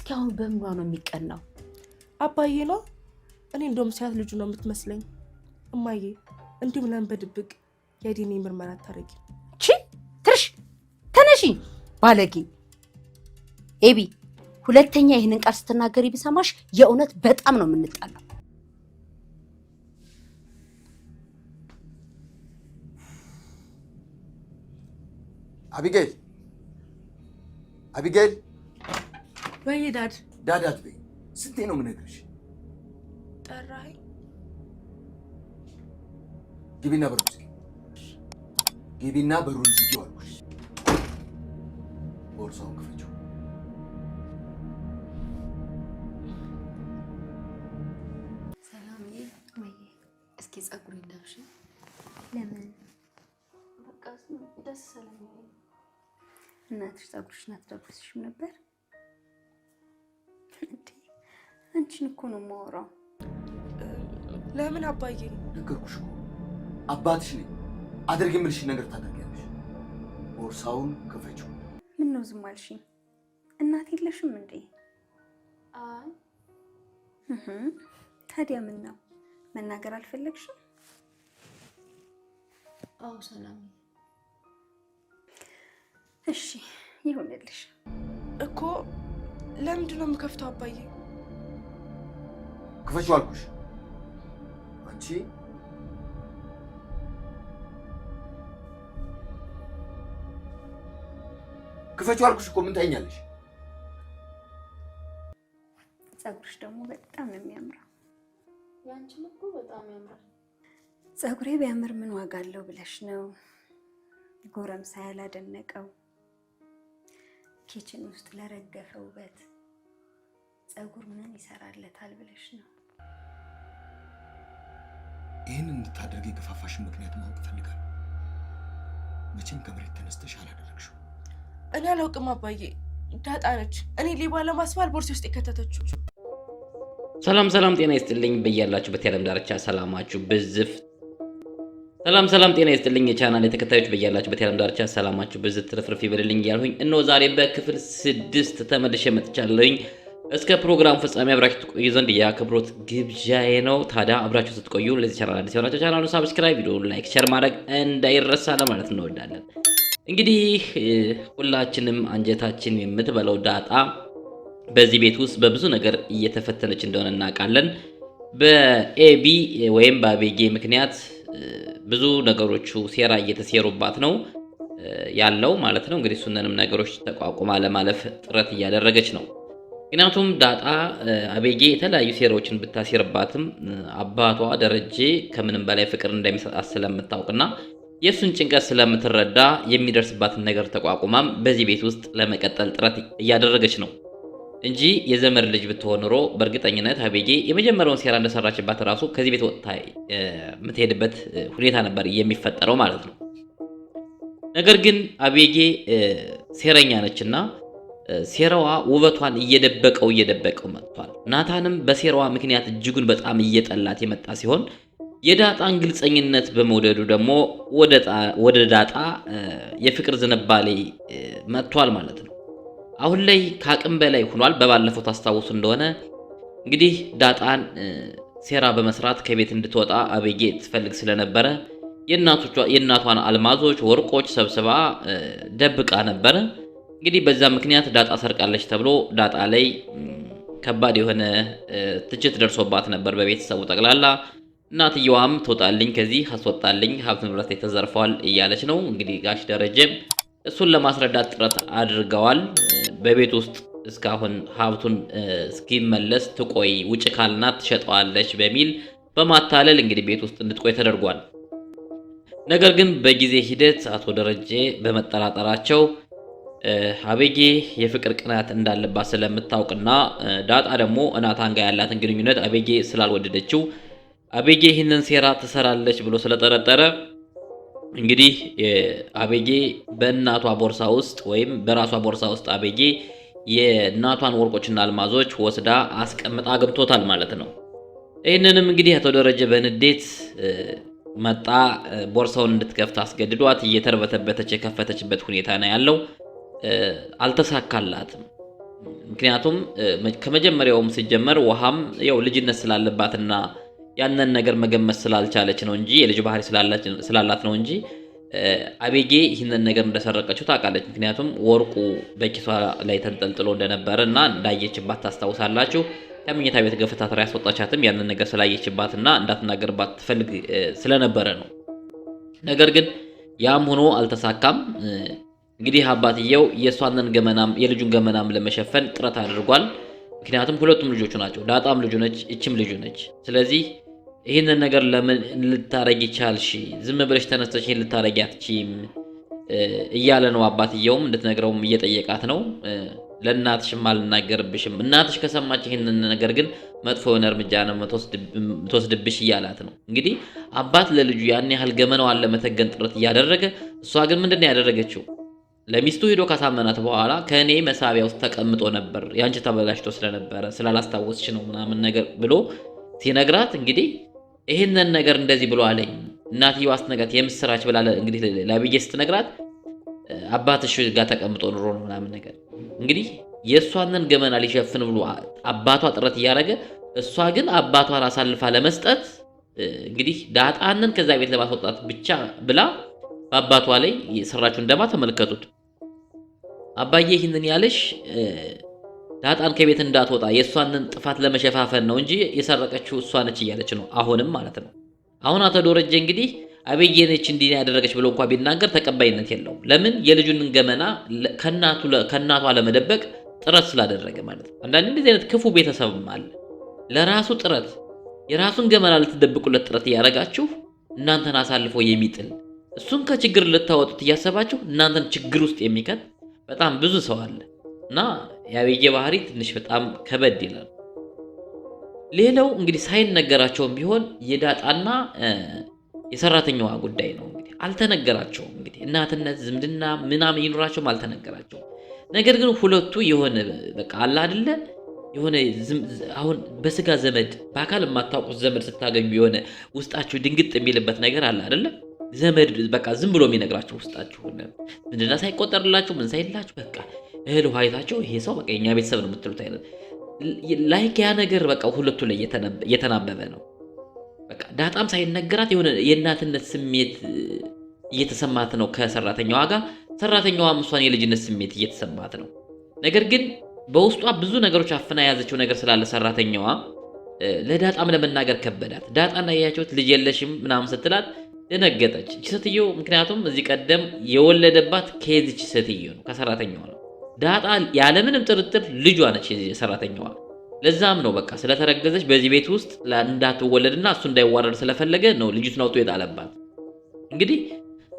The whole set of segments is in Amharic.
እስኪ አሁን በምኗ ነው የሚቀናው? አባዬ ነው። እኔ እንደውም ሲያት ልጁ ነው የምትመስለኝ። እማዬ እንዲሁ ምናምን በድብቅ የዲኤንኤ ምርመራ ታረጊ። ትርሽ ተነሺ ባለጌ። ኤቢ ሁለተኛ ይህንን ቃል ስትናገሪ ቢሰማሽ የእውነት በጣም ነው የምንጣለው። አቢጌል አቢጌል። ወይ ዳድ ዳዳት በይ። ስንቴ ነው የምነግርሽ? ጠራኸኝ? ግቢና በሩን ዝጊ። ግቢና በሩን ዝጊው አልኩሽ። ቦርሳውን ክፈችው። ሰላምዬ ወይ እስኪ ጸጉር ይዳብሽ። ለምን? በቃ ደስ ሰላም። እናትሽ ጸጉርሽን አትዳብስሽም ነበር? አንቺን እኮ ነው የማወራው። ለምን አባዬ? ነገርኩሽ እኮ አባትሽ ነኝ። አድርግ የምልሽን ነገር ታደርጊያለሽ። ቦርሳውን ክፈችው። ምን ነው ዝም አልሽኝ? እናት የለሽም እንዴ? አይ ታዲያ ምን ነው መናገር አልፈለግሽም? አዎ ሰላም። እሺ ይሁንልሽ እኮ። ለምንድን ነው የምከፍተው አባዬ? ክፈችው አልኩሽ። አንቺ ክፈችው አልኩሽ እኮ። ምን ታይኛለሽ? ጸጉርሽ ደግሞ በጣም ነው የሚያምረው። ያንቺም እኮ በጣም ያምራል። ጸጉሬ ቢያምር ምን ዋጋ አለው ብለሽ ነው? ጎረምሳ ያላደነቀው ኪችን ውስጥ ለረገፈ ውበት ጸጉር ምን ይሰራለታል ብለሽ ነው? ይህን እንድታደርጊ የገፋፋሽን ምክንያት ማወቅ ፈልጋለሁ። መቼም ከመሬት ተነስተሽ አላደረግሽው። እኔ አላውቅም አባዬ። ዳጣ ነች እኔ ሌባ ለማስባል ቦርሴ ውስጥ የከተተችው። ሰላም ጤና ይስጥልኝ በያላችሁበት የዓለም ዳርቻ ሰላማችሁ ብዝፍ። ሰላም ጤና ይስጥልኝ የቻናል ተከታዮች በያላችሁበት የዓለም ዳርቻ ሰላማችሁ ብዝት ትርፍርፍ ይበልልኝ እያልኩኝ እነሆ ዛሬ በክፍል 6 ተመልሼ መጥቻለሁኝ። እስከ ፕሮግራም ፍጻሜ አብራችሁ ትቆዩ ዘንድ የአክብሮት ግብዣዬ ነው። ታዲያ አብራችሁ ስትቆዩ ለዚህ ቻናል አዲስ የሆናችሁ ቻናሉን ሰብስክራይብ፣ ቪዲዮውን ላይክ፣ ሼር ማድረግ እንዳይረሳ ለማለት እንወዳለን። እንግዲህ ሁላችንም አንጀታችን የምትበለው ዳጣ በዚህ ቤት ውስጥ በብዙ ነገር እየተፈተነች እንደሆነ እናውቃለን። በኤቢ ወይም በአቤጌ ምክንያት ብዙ ነገሮቹ ሴራ እየተሴሩባት ነው ያለው ማለት ነው። እንግዲህ እሱንም ነገሮች ተቋቁማ ለማለፍ ጥረት እያደረገች ነው። ምክንያቱም ዳጣ አቤጌ የተለያዩ ሴራዎችን ብታሴርባትም አባቷ ደረጀ ከምንም በላይ ፍቅር እንደሚሰጣት ስለምታውቅና የሱን ጭንቀት ስለምትረዳ የሚደርስባትን ነገር ተቋቁማም በዚህ ቤት ውስጥ ለመቀጠል ጥረት እያደረገች ነው እንጂ የዘመድ ልጅ ብትሆን ኖሮ በእርግጠኝነት አቤጌ የመጀመሪያውን ሴራ እንደሰራችባት ራሱ ከዚህ ቤት ወጥታ የምትሄድበት ሁኔታ ነበር የሚፈጠረው ማለት ነው። ነገር ግን አቤጌ ሴረኛ ነችና ሴራዋ ውበቷን እየደበቀው መጥቷል። ናታንም በሴራዋ ምክንያት እጅጉን በጣም እየጠላት የመጣ ሲሆን የዳጣን ግልጸኝነት በመውደዱ ደግሞ ወደ ዳጣ የፍቅር ዝንባሌ መጥቷል ማለት ነው። አሁን ላይ ከአቅም በላይ ሆኗል። በባለፈው ታስታውሱ እንደሆነ እንግዲህ ዳጣን ሴራ በመስራት ከቤት እንድትወጣ አቤጌ ትፈልግ ስለነበረ የእናቷን አልማዞች፣ ወርቆች ሰብስባ ደብቃ ነበረ። እንግዲህ በዛ ምክንያት ዳጣ ሰርቃለች ተብሎ ዳጣ ላይ ከባድ የሆነ ትችት ደርሶባት ነበር በቤተሰቡ ጠቅላላ። እናትየዋም ትወጣልኝ ከዚህ አስወጣልኝ ሀብት ንብረት ተዘርፈዋል እያለች ነው። እንግዲህ ጋሽ ደረጀም እሱን ለማስረዳት ጥረት አድርገዋል። በቤት ውስጥ እስካሁን ሀብቱን እስኪመለስ ትቆይ፣ ውጭ ካልናት ትሸጠዋለች በሚል በማታለል እንግዲህ ቤት ውስጥ እንድትቆይ ተደርጓል። ነገር ግን በጊዜ ሂደት አቶ ደረጀ በመጠራጠራቸው አቤጌ የፍቅር ቅናት እንዳለባት ስለምታውቅና ዳጣ ደግሞ ናታን ጋር ያላትን ግንኙነት አቤጌ ስላልወደደችው አቤጌ ይህንን ሴራ ትሰራለች ብሎ ስለጠረጠረ እንግዲህ አቤጌ በእናቷ ቦርሳ ውስጥ ወይም በራሷ ቦርሳ ውስጥ አቤጌ የእናቷን ወርቆችና አልማዞች ወስዳ አስቀምጣ ገብቶታል ማለት ነው። ይህንንም እንግዲህ አቶ ደረጀ በንዴት መጣ ቦርሳውን እንድትከፍት አስገድዷት እየተርበተበተች የከፈተችበት ሁኔታ ነው ያለው። አልተሳካላትም። ምክንያቱም ከመጀመሪያውም ሲጀመር ውሃም ያው ልጅነት ስላለባትና ያንን ነገር መገመት ስላልቻለች ነው እንጂ የልጅ ባህሪ ስላላት ነው እንጂ አቤጌ ይህንን ነገር እንደሰረቀችው ታውቃለች። ምክንያቱም ወርቁ በኪሷ ላይ ተንጠልጥሎ እንደነበረና እንዳየችባት ታስታውሳላችሁ። ከመኝታ ቤት ገፍታ ያስወጣቻትም ያንን ነገር ስላየችባትና እንዳትናገርባት ትፈልግ ስለነበረ ነው። ነገር ግን ያም ሆኖ አልተሳካም። እንግዲህ አባትየው የሷንን ገመናም የልጁን ገመናም ለመሸፈን ጥረት አድርጓል። ምክንያቱም ሁለቱም ልጆቹ ናቸው። ዳጣም ልጁ ነች፣ እችም ልጁ ነች። ስለዚህ ይህንን ነገር ለምን ልታረጊ ቻልሽ? ዝም ብለሽ ተነስተሽ ይህን ልታረጊ አትችይም እያለ ነው። አባትየውም እንድትነግረውም እየጠየቃት ነው። ለእናትሽም አልናገርብሽም፣ እናትሽ ከሰማች ይህንን ነገር ግን መጥፎ የሆነ እርምጃ ነው የምትወስድብሽ እያላት ነው። እንግዲህ አባት ለልጁ ያን ያህል ገመናዋን ለመተገን ጥረት እያደረገ፣ እሷ ግን ምንድን ነው ያደረገችው? ለሚስቱ ሄዶ ካሳመናት በኋላ ከእኔ መሳቢያ ውስጥ ተቀምጦ ነበር፣ ያንቺ ተበላሽቶ ስለነበረ ስላላስታወስሽ ነው ምናምን ነገር ብሎ ሲነግራት፣ እንግዲህ ይህንን ነገር እንደዚህ ብሎ አለኝ እናትየው አስነጋት የምስራች ብላ እንግዲህ ለአቤጌ ስትነግራት አባትሽ ጋር ተቀምጦ ኑሮ ነው ምናምን ነገር። እንግዲህ የእሷንን ገመና ሊሸፍን ብሎ አባቷ ጥረት እያደረገ፣ እሷ ግን አባቷን አሳልፋ ለመስጠት እንግዲህ ዳጣንን ከዛ ቤት ለማስወጣት ብቻ ብላ በአባቷ ላይ የሰራችውን ደማ ተመልከቱት። አባዬ ይህንን ያለሽ ዳጣን ከቤት እንዳትወጣ የእሷንን ጥፋት ለመሸፋፈን ነው እንጂ የሰረቀችው እሷ ነች እያለች ነው አሁንም ማለት ነው። አሁን አቶ ደረጀ እንግዲህ አቤጌ ነች እንዲህ ያደረገች ብሎ እንኳን ቢናገር ተቀባይነት የለውም። ለምን? የልጁን ገመና ከእናቷ ለመደበቅ ጥረት ስላደረገ ማለት ነው። አንዳንድ እንደዚህ አይነት ክፉ ቤተሰብም አለ። ለራሱ ጥረት የራሱን ገመና ልትደብቁለት ጥረት እያደረጋችሁ እናንተን አሳልፎ የሚጥል እሱን ከችግር ልታወጡት እያሰባችሁ እናንተን ችግር ውስጥ የሚከት በጣም ብዙ ሰው አለ እና የአቤጌ ባህሪ ትንሽ በጣም ከበድ ይላል። ሌላው እንግዲህ ሳይነገራቸውም ቢሆን የዳጣና የሰራተኛዋ ጉዳይ ነው። እንግዲህ አልተነገራቸውም። እንግዲህ እናትነት ዝምድና ምናምን ይኖራቸውም አልተነገራቸውም። ነገር ግን ሁለቱ የሆነ በቃ አለ አይደለ የሆነ አሁን በስጋ ዘመድ በአካል የማታውቁት ዘመድ ስታገኙ የሆነ ውስጣችሁ ድንግጥ የሚልበት ነገር አለ አይደለ? ዘመድ በቃ ዝም ብሎ የሚነግራችሁ ውስጣችሁ ዝምድና ሳይቆጠርላችሁ ምን ሳይላችሁ በቃ እህል ውሃ አይታችሁ ይሄ ሰው በቃ የኛ ቤተሰብ ነው የምትሉት አይነት ላይክ ያ ነገር በቃ ሁለቱ ላይ እየተናበበ ነው። በቃ ዳጣም ሳይነገራት የሆነ የእናትነት ስሜት እየተሰማት ነው ከሰራተኛዋ ጋር፣ ሰራተኛዋም እሷን የልጅነት ስሜት እየተሰማት ነው። ነገር ግን በውስጧ ብዙ ነገሮች አፍና የያዘችው ነገር ስላለ ሰራተኛዋ ለዳጣም ለመናገር ከበዳት። ዳጣና ያያችሁት ልጅ የለሽም ምናምን ስትላት ደነገጠች እቺ ሴትዮ። ምክንያቱም እዚህ ቀደም የወለደባት ከዚች ሴትዮ ነው ከሰራተኛዋ ነው። ዳጣ ያለምንም ጥርጥር ልጇ ነች የሰራተኛዋ። ለዛም ነው በቃ ስለተረገዘች በዚህ ቤት ውስጥ እንዳትወለድና እሱ እንዳይዋረድ ስለፈለገ ነው ልጅቱን አውጥቶ የጣለባት። እንግዲህ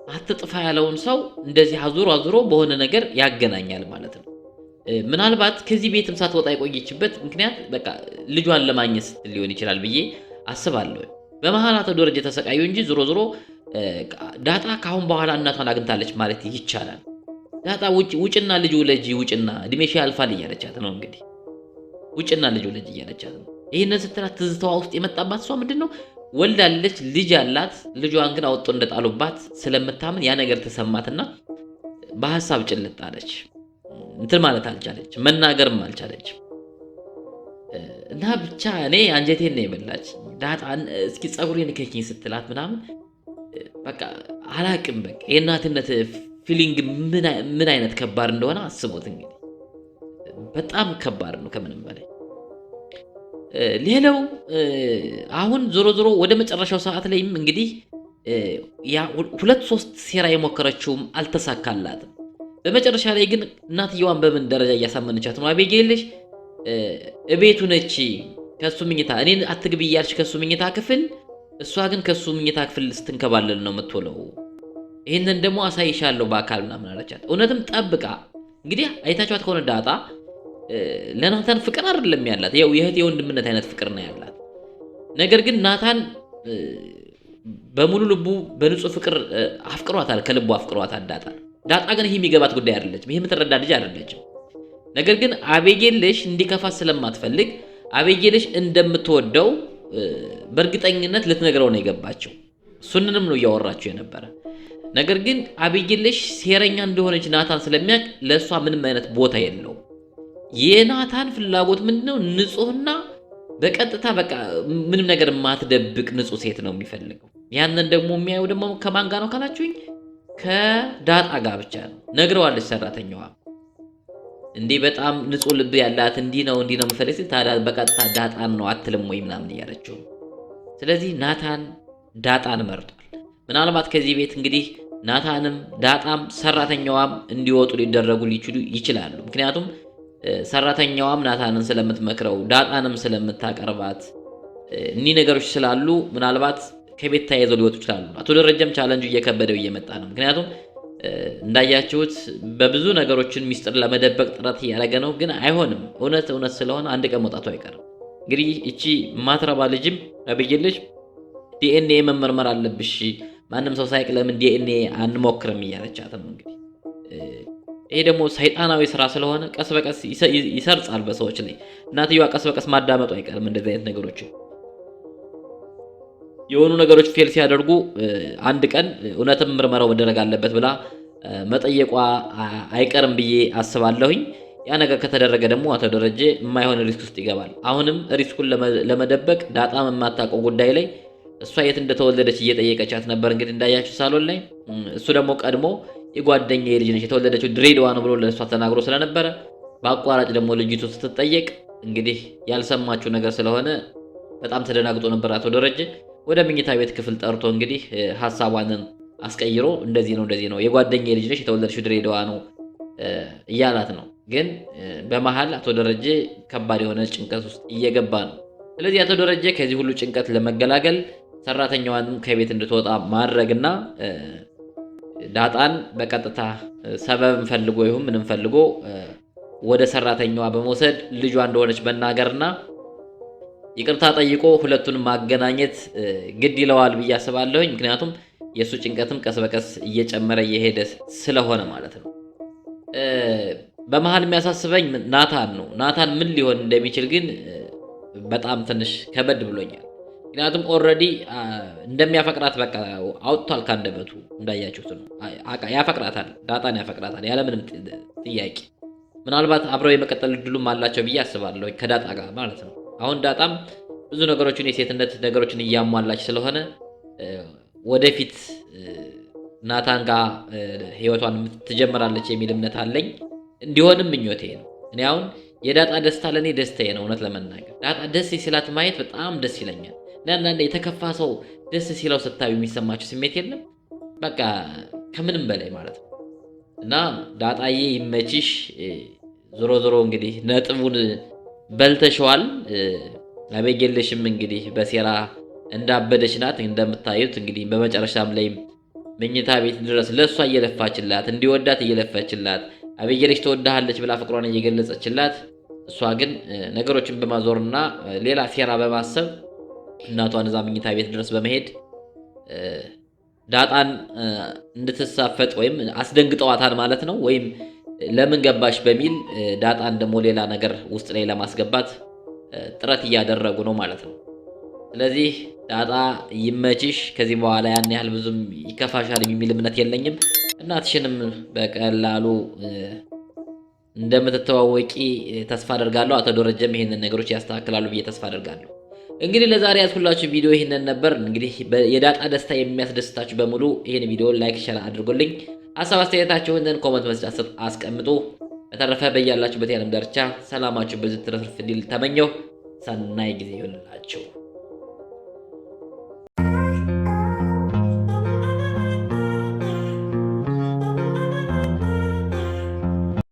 አትጥፋ ያለውን ሰው እንደዚህ አዙሮ በሆነ ነገር ያገናኛል ማለት ነው። ምናልባት ከዚህ ቤትም ሳትወጣ የቆየችበት ምክንያት በቃ ልጇን ለማግኘት ስትል ሊሆን ይችላል ብዬ አስባለሁ። በመሃል አቶ ደረጀ ተሰቃዩ እንጂ ዞሮ ዳጣ ካሁን በኋላ እናቷን አግኝታለች ማለት ይቻላል። ዳጣ ውጭና ልጅ ውለጂ ውጭና እድሜሽ ያልፋል እያለቻት ነው። እንግዲህ ውጭና ልጅ ውለጂ እያለቻት ነው። ይህንን ስትላት ትዝታዋ ውስጥ የመጣባት እሷ ምንድነው ወልዳለች፣ ልጅ አላት። ልጇን ግን አወጡ እንደጣሉባት ስለምታምን ያ ነገር ተሰማትና በሐሳብ ጭልጥ አለች። እንትን ማለት አልቻለች፣ መናገርም አልቻለች። እና ብቻ እኔ አንጀቴን ነው የበላች። ዳጣ እስኪ ጸጉሬን ንከኪኝ ስትላት ምናምን በቃ አላቅም። በቃ የእናትነት ፊሊንግ ምን አይነት ከባድ እንደሆነ አስቦት። እንግዲህ በጣም ከባድ ነው ከምንም በላይ። ሌላው አሁን ዞሮ ወደ መጨረሻው ሰዓት ላይም እንግዲህ ያ 2-3 ሴራ የሞከረችውም አልተሳካላትም። በመጨረሻ ላይ ግን እናትየዋን በምን ደረጃ እያሳመነቻት ነው? አቤጌ የለሽ እቤቱ ነች ከሱ ምኝታ እኔን አትግቢ እያልሽ ከሱ ምኝታ ክፍል፣ እሷ ግን ከሱ ምኝታ ክፍል ስትንከባለል ነው የምትውለው። ይህንን ደግሞ አሳይሻለሁ በአካል ምናምን አለቻት። እውነትም ጠብቃ እንግዲህ አይታችኋት ከሆነ ዳጣ ለናታን ፍቅር አይደለም ያላት፣ ያው የእህት የወንድምነት አይነት ፍቅር ነው ያላት። ነገር ግን ናታን በሙሉ ልቡ በንጹህ ፍቅር አፍቅሯታል፣ ከልቡ አፍቅሯታል ዳጣ ግን ይሄ የሚገባት ጉዳይ አይደለችም። ይሄ የምትረዳ ልጅ አይደለችም። ነገር ግን አቤጌልሽ እንዲከፋት ስለማትፈልግ አቤጌልሽ እንደምትወደው በእርግጠኝነት ልትነግረው ነው የገባቸው። እሱንንም ነው እያወራቸው የነበረ። ነገር ግን አቤጌልሽ ሴረኛ እንደሆነች ናታን ስለሚያውቅ ለእሷ ምንም አይነት ቦታ የለውም። የናታን ፍላጎት ምንድነው? ንጹህና በቀጥታ በቃ ምንም ነገር ማትደብቅ ንጹህ ሴት ነው የሚፈልገው። ያንን ደግሞ የሚያየው ደግሞ ከማን ጋር ነው ካላችሁኝ ከዳጣ ጋር ብቻ ነው። ነግረዋለች ሰራተኛዋ እንዲህ በጣም ንጹህ ልብ ያላት እንዲህ ነው የምፈልግ ሲል ታዲያ በቀጥታ ዳጣን ነው አትልም ወይ ምናምን እያለችው። ስለዚህ ናታን ዳጣን መርጧል። ምናልባት ከዚህ ቤት እንግዲህ ናታንም ዳጣም ሰራተኛዋም እንዲወጡ ሊደረጉ ሊችሉ ይችላሉ። ምክንያቱም ሰራተኛዋም ናታንን ስለምትመክረው ዳጣንም ስለምታቀርባት እኒህ ነገሮች ስላሉ ምናልባት ከቤት ተያይዘው ሊወጡ ይችላሉ። አቶ ደረጀም ቻሌንጁ እየከበደው እየመጣ ነው። ምክንያቱም እንዳያችሁት በብዙ ነገሮችን ሚስጥር ለመደበቅ ጥረት እያደረገ ነው፣ ግን አይሆንም። እውነት ስለሆነ አንድ ቀን መውጣቱ አይቀርም። እንግዲህ እቺ ማትረባ ልጅም አብይልሽ ዲኤንኤ መመርመር አለብሽ፣ ማንም ሰው ሳይቅ ለምን ዲኤንኤ አንሞክርም እያለቻት ነው። እንግዲህ ይሄ ደግሞ ሰይጣናዊ ስራ ስለሆነ ቀስ በቀስ ይሰርጻል በሰዎች ላይ። እናትየዋ ቀስ በቀስ ማዳመጡ አይቀርም። እንደዚህ አይነት ነገሮች የሆኑ ነገሮች ፌል ሲያደርጉ አንድ ቀን እውነትም ምርመራው መደረግ አለበት ብላ መጠየቋ አይቀርም ብዬ አስባለሁኝ። ያ ነገር ከተደረገ ደግሞ አቶ ደረጀ የማይሆን ሪስክ ውስጥ ይገባል። አሁንም ሪስኩን ለመደበቅ ዳጣም የማታውቀው ጉዳይ ላይ እሷ የት እንደተወለደች እየጠየቀቻት ነበር። እንግዲህ እንዳያችሁ ሳሎን ላይ እሱ ደግሞ ቀድሞ የጓደኛዬ ልጅ ነች የተወለደችው ድሬዳዋ ነው ብሎ ለእሷ ተናግሮ ስለነበረ በአቋራጭ ደግሞ ልጅቱ ስትጠየቅ እንግዲህ ያልሰማችው ነገር ስለሆነ በጣም ተደናግጦ ነበር አቶ ደረጀ። ወደ መኝታ ቤት ክፍል ጠርቶ እንግዲህ ሐሳቧንን አስቀይሮ እንደዚህ ነው የጓደኛዬ ልጅ ነች የተወለደችው ድሬዳዋ ነው እያላት ነው። ግን በመሃል አቶ ደረጀ ከባድ የሆነ ጭንቀት ውስጥ እየገባ ነው። ስለዚህ አቶ ደረጀ ከዚህ ሁሉ ጭንቀት ለመገላገል ሰራተኛዋንም ከቤት እንድትወጣ ማድረግና ዳጣን በቀጥታ ሰበብ ፈልጎ ይሁን ምንም ፈልጎ ወደ ሰራተኛዋ በመውሰድ ልጇ እንደሆነች መናገርና ይቅርታ ጠይቆ ሁለቱን ማገናኘት ግድ ይለዋል ብዬ አስባለሁኝ። ምክንያቱም የሱ ጭንቀትም ቀስ በቀስ እየጨመረ እየሄደ ስለሆነ ማለት ነው። በመሃል የሚያሳስበኝ ናታን ነው። ናታን ምን ሊሆን እንደሚችል ግን በጣም ትንሽ ከበድ ብሎኛል። ምክንያቱም ኦልሬዲ እንደሚያፈቅራት በቃ አውጥቷል ካንደበቱ። እንዳያችሁት ነው ያፈቅራታል፣ ዳጣን ያፈቅራታል ያለምንም ጥያቄ። ምናልባት አብረው የመቀጠል እድሉም አላቸው ብዬ አስባለሁ ከዳጣ ጋር ማለት ነው። አሁን ዳጣም ብዙ ነገሮችን የሴትነት ነገሮችን እያሟላች ስለሆነ ወደፊት ናታን ጋር ህይወቷን ትጀምራለች የሚል እምነት አለኝ። እንዲሆንም ምኞቴ ነው። እኔ አሁን የዳጣ ደስታ ለኔ ደስታዬ ነው። እውነት ለመናገር ዳጣ ደስ ሲላት ማየት በጣም ደስ ይለኛል። አንዳንዴ የተከፋ ሰው ደስ ሲለው ስታዩ የሚሰማችሁ ስሜት የለም? በቃ ከምንም በላይ ማለት ነው። እና ዳጣዬ ይመችሽ። ዞሮ ዞሮ እንግዲህ ነጥቡን በልተሽዋል። አበየለሽም እንግዲህ በሴራ እንዳበደች ናት እንደምታዩት። እንግዲህ በመጨረሻም ላይ መኝታ ቤት ድረስ ለሷ እየለፋችላት እንዲወዳት እየለፈችላት አበየለሽ ተወዳሃለች ብላ ፍቅሯን እየገለጸችላት፣ እሷ ግን ነገሮችን በማዞርና ሌላ ሴራ በማሰብ እናቷን እዛ መኝታ ቤት ድረስ በመሄድ ዳጣን እንድትሳፈጥ ወይም አስደንግጠዋታል ማለት ነው። ወይም ለምን ገባሽ በሚል ዳጣን ደግሞ ሌላ ነገር ውስጥ ላይ ለማስገባት ጥረት እያደረጉ ነው ማለት ነው። ስለዚህ ዳጣ ይመችሽ። ከዚህ በኋላ ያን ያህል ብዙም ይከፋሻል የሚል እምነት የለኝም። እናትሽንም በቀላሉ እንደምትተዋወቂ ተስፋ አደርጋለሁ። አቶ ደረጀም ይሄንን ነገሮች ያስተካክላሉ ብዬ ተስፋ አደርጋለሁ። እንግዲህ ለዛሬ ያስኩላችሁ ቪዲዮ ይሄንን ነበር። እንግዲህ የዳጣ ደስታ የሚያስደስታችሁ በሙሉ ይሄን ቪዲዮ ላይክ፣ ሼር አድርጉልኝ። ሐሳብ አስተያየታችሁን ኮሜንት መስጫ አስቀምጡ። በተረፈ በያላችሁበት የዓለም ዳርቻ ሰላማችሁ ብዙ ትርፍርፍ እንዲል ተመኘሁ። ሰናይ ጊዜ ይሁንላችሁ።